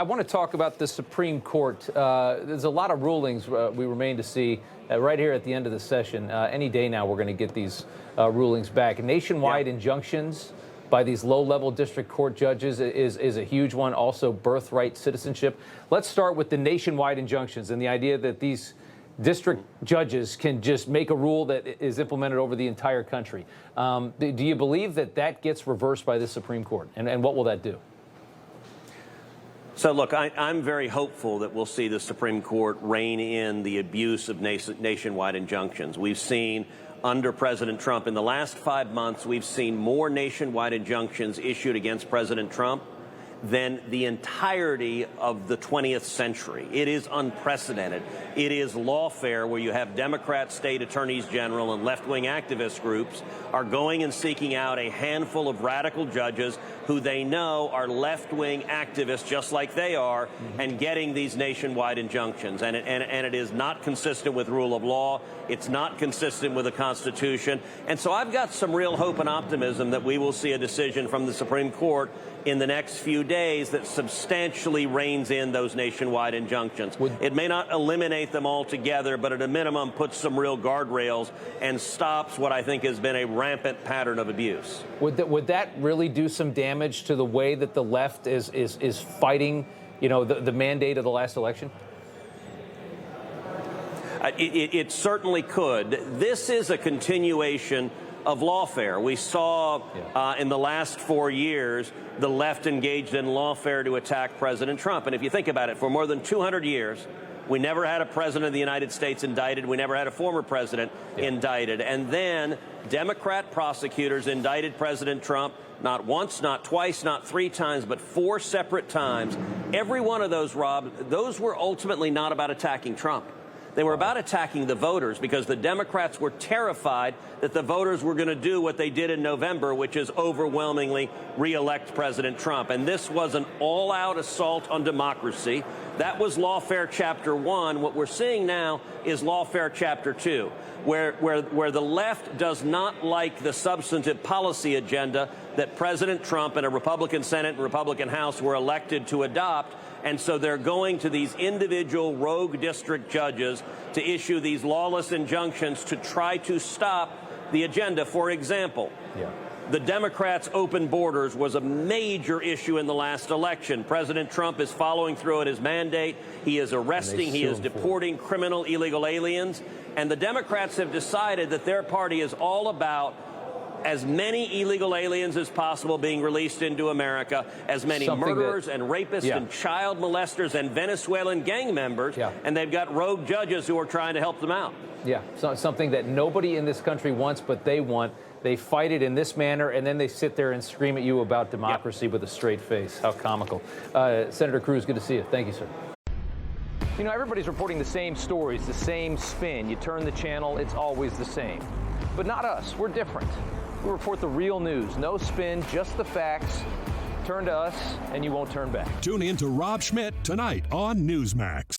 I want to talk about the Supreme Court. There's a lot of rulings we remain to see right here at the end of the session. Any day now, we're going to get these rulings back. Nationwide injunctions by these low-level district court judges is a huge one. Also, birthright citizenship. Let's start with the nationwide injunctions and the idea that these district judges can just make a rule that is implemented over the entire country. Do you believe that that gets reversed by the Supreme Court? And what will that do? So, look, I'm very hopeful that we'll see the Supreme Court rein in the abuse of nationwide injunctions. We've seen under President Trump, in the last 5 months, we've seen more nationwide injunctions issued against President Trump than the entirety of the 20th century. It is unprecedented. It is lawfare, where you have Democrat state attorneys general and left-wing activist groups are going and seeking out a handful of radical judges who they know are left-wing activists just like they are, and getting these nationwide injunctions. And it is not consistent with rule of law. It's not consistent with the Constitution. And so I've got some real hope and optimism that we will see a decision from the Supreme Court in the next few days that substantially reins in those nationwide injunctions. It may not eliminate them altogether, but at a minimum puts some real guardrails and stops what I think has been a rampant pattern of abuse. Would that really do some damage to the way that the left is fighting, you know, the mandate of the last election? It certainly could. This is a continuation of lawfare. We saw in the last 4 years the left engaged in lawfare to attack President Trump. And if you think about it, for more than 200 years, we never had a president of the United States indicted. We never had a former president indicted. And then Democrat prosecutors indicted President Trump not once, not twice, not 3 times, but 4 separate times. Every one of those, Rob, those were ultimately not about attacking Trump. They were about attacking the voters, because the Democrats were terrified that the voters were going to do what they did in November, which is overwhelmingly reelect President Trump. And this was an all-out assault on democracy. That was lawfare Chapter 1. What we're seeing now is lawfare Chapter 2, where the left does not like the substantive policy agenda that President Trump and a Republican Senate and Republican House were elected to adopt. And so they're going to these individual rogue district judges to issue these lawless injunctions to try to stop the agenda. For example, the Democrats' open borders was a major issue in the last election. President Trump is following through at his mandate. He is arresting, he is deporting criminal illegal aliens. And the Democrats have decided that their party is all about as many illegal aliens as possible being released into America, as many murderers and rapists and child molesters and Venezuelan gang members, and they've got rogue judges who are trying to help them out. So something that nobody in this country wants, but they want. They fight it in this manner, and then they sit there and scream at you about democracy with a straight face. How comical. Senator Cruz, good to see you. Thank you, sir. You know, everybody's reporting the same stories, the same spin. You turn the channel, it's always the same. But not us. We're different. We report the real news. No spin, just the facts. Turn to us, and you won't turn back. Tune in to Rob Schmitt Tonight on Newsmax.